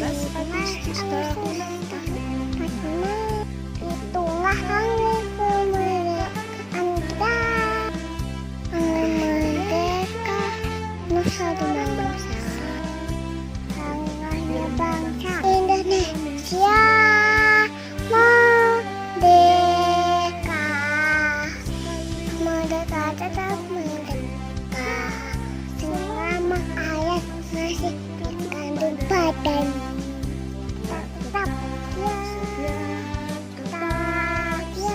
17 Agustus tahun Itulah hari kemerdekaan kita. Hari merdeka, nusa dan bangsa. Hari bangsa Indonesia merdeka. Merdeka tetap merdeka. Selama ayat masih terkandung badan. Tetap ya.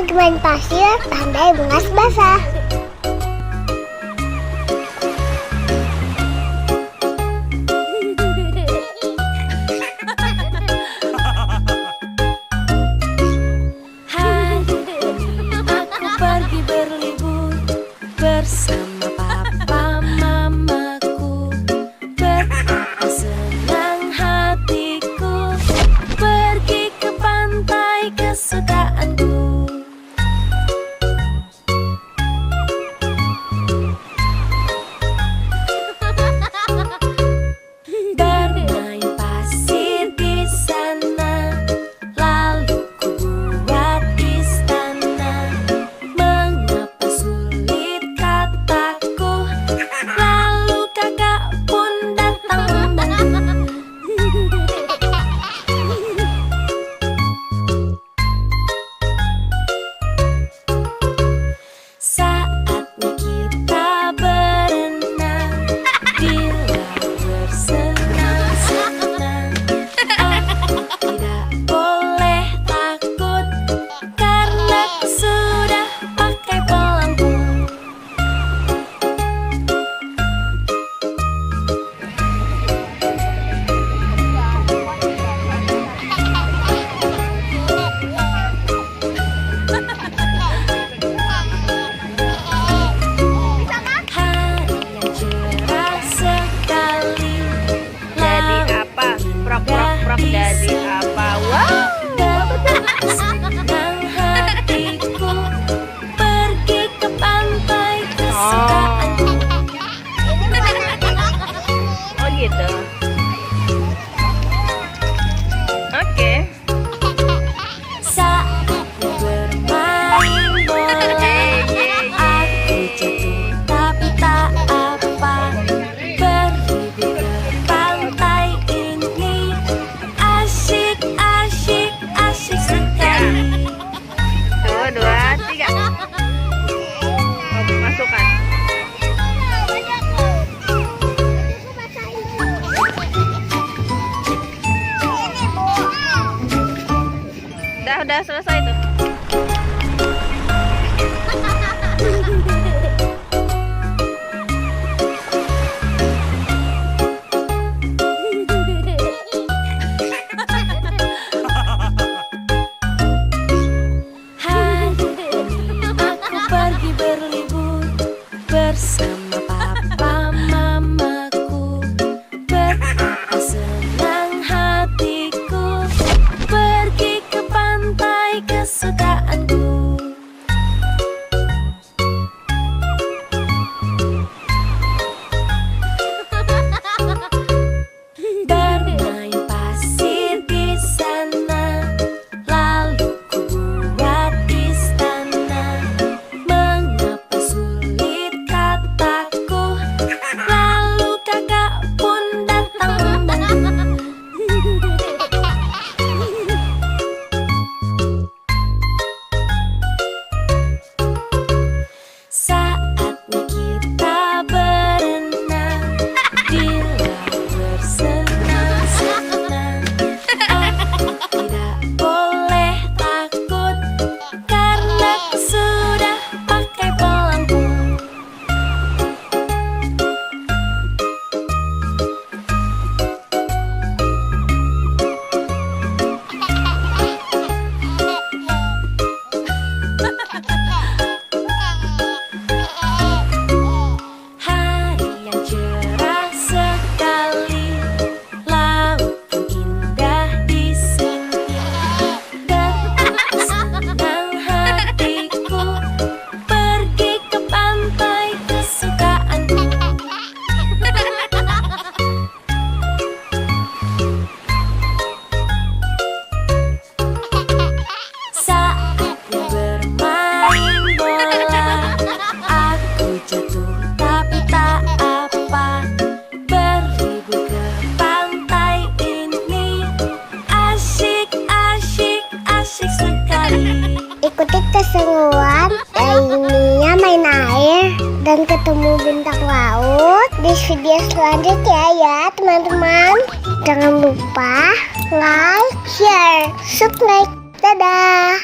lagi main pasir, pandai bungas basah. Aku pergi berlibur bersama papa mamaku. Betapa senang hatiku pergi ke pantai kesukaanku. Bermain pasir di sana, lalu ku buat istana. Mengapa sulit kataku, lalu kakak pun datang membantu. Saatnya kita berenang di laut bersenang-senang. Aku tidak boleh takut karena aku sudah pakai pelampung. Hari yang cerah sekali, Jadi apa? Prok jadi apa? Wah. betapa senang hatiku pergi ke pantai kesukaanku. Oh gitu. Oke. Saatnya bermain bola, aku jatuh tapi tak apa. Berlibur ke pantai ini asyik, asyik, asyik sekali. Tuh, 2, 3. Masukkan. Udah selesai tuh. Hari ini aku pergi berlibur bersama papa mamaku. Betapa senang hatiku pergi ke pantai kesukaanku. Bermain pasir di sana, lalu ku buat istana. Mengapa sulit kataku, lalu kakak pun datang membantu. Saatnya kita berenang di laut bersenang-senang. Aku tidak boleh takut karena aku sudah pakai pelampung. Hari yang cerah sekali, laut pun indah di sini. Betapa senang hatiku pergi ke pantai kesukaanku. Saatnya bermain bola, aku jatuh tapi tak apa. Berlibur ke pantai ini asyik, asyik, asyik sekali. Ikuti keseruan lainnya main air dan ketemu bintang laut di video selanjutnya ya teman-teman. Jangan lupa like, share, subscribe. Dadah.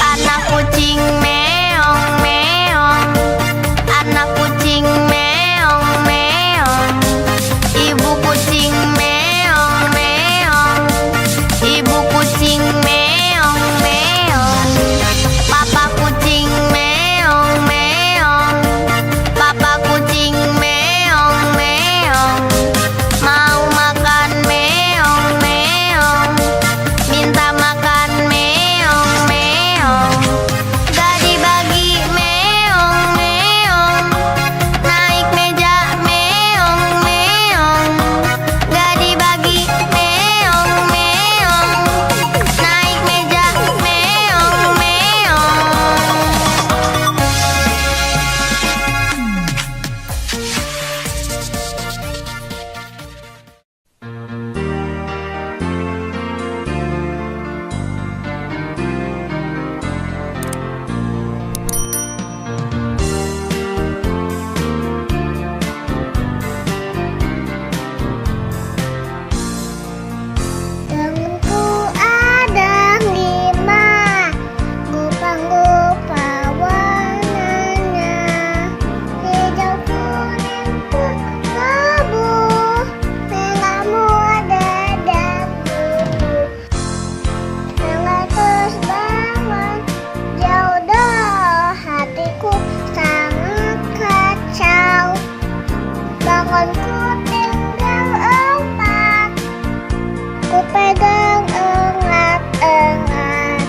Anak kucing meong meong, anak kucing meong meong, ibu kucing meong meong, ibu kucing meong meong, papa kucing meong meong, papa kucing meong meong, mau makan meong meong, minta makan meong meong, gak dibagi meong meong, naik meja meong meong, gak dibagi meong meong, naik meja meong meong. Temanku ada 5, gupa-gupa warnanya, hijau kuning kelabu, merah muda dan biru. Semangat terus bangun, jauh dah hatiku sangat kacau. Bangunku tinggal 4, ku pegang erat-erat.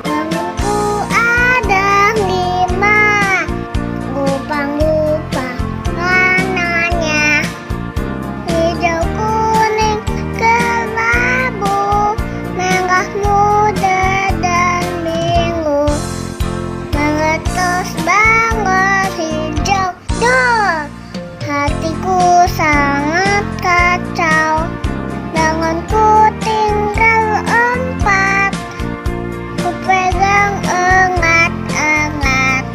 Temanku ada 5, gupa-gupa warnanya, hijau kuning kelabu, merah muda dan biru. Semangat terus bangun, hijau dah hatiku sangat kacau. Bangunku tinggal 4, ku pegang erat-erat.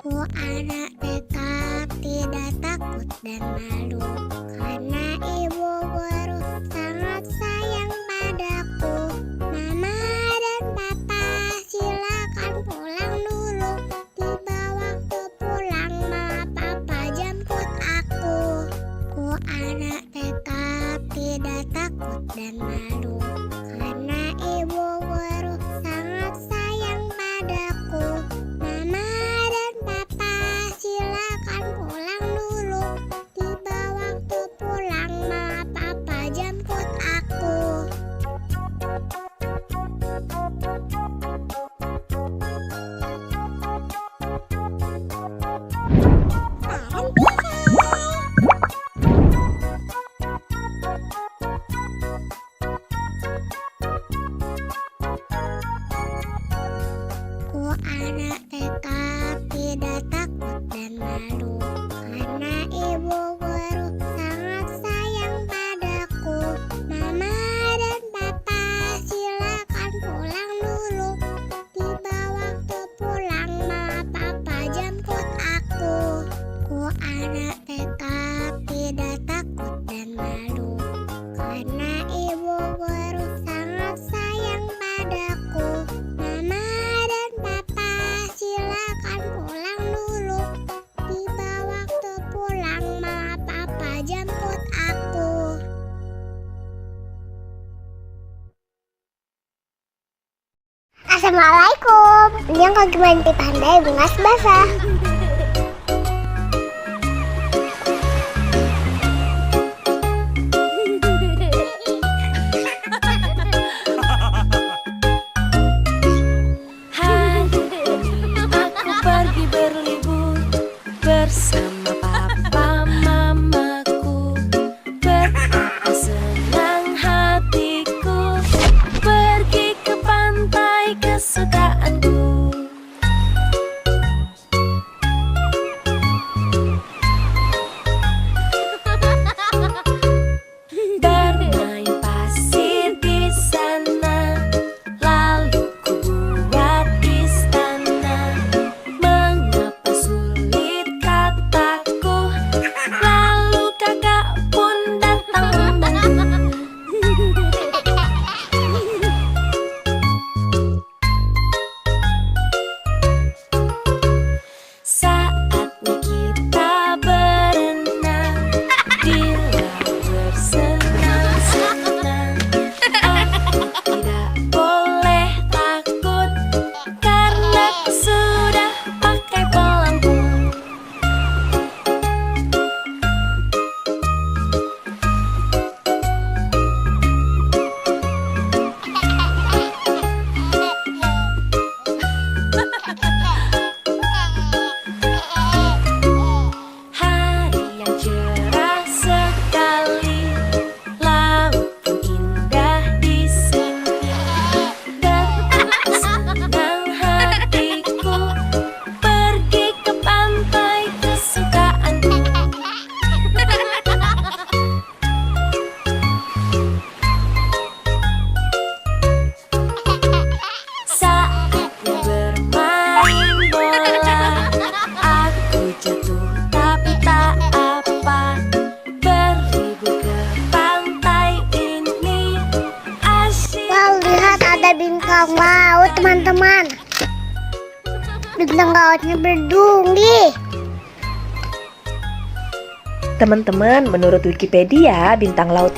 Ku anak dekat, tidak takut dan malu, karena ibu guru sangat sayang padaku. Mama dan papa silakan pulang dulu, tiba waktu pulang mama papa jemput aku. dan malu karena ibu guru sangat sayang padaku. Mama dan papa silakan pulang dulu. Tiba waktu pulang, mama papa jemput aku. Ku anak TK tidak takut dan malu karena ibu guru sangat sayang padaku. Mama dan papa silakan pulang dulu. Tiba waktu pulang, mama papa jemput aku. Ku anak TK tidak takut dan malu karena ibu guru sangat sayang padaku. Mama dan papa silakan pulang dulu. Tiba waktu pulang, mama papa jemput aku. Assalamualaikum. Yang kaki banti pandai bungas basah. Aku pergi berlibur bersama papa mamaku. Betapa senang hatiku pergi ke pantai kesukaanku. Bermain pasir di sana, lalu ku buat istana. Mengapa sulit kataku, lalu kakak pun datang membantu. Saatnya kita berenang di laut bersenang-senang. Aku tidak boleh takut karena aku sudah pakai pelampung. Hari yang cerah sekali, laut pun indah di sini. Betapa senang hatiku pergi ke pantai kesukaanku. Saatnya bermain bola, aku jatuh tapi tak apa. Berlibur ke pantai ini asyik. Wow, lihat ada bintang laut teman-teman. Bintang lautnya berduri. Teman-teman, menurut Wikipedia, bintang laut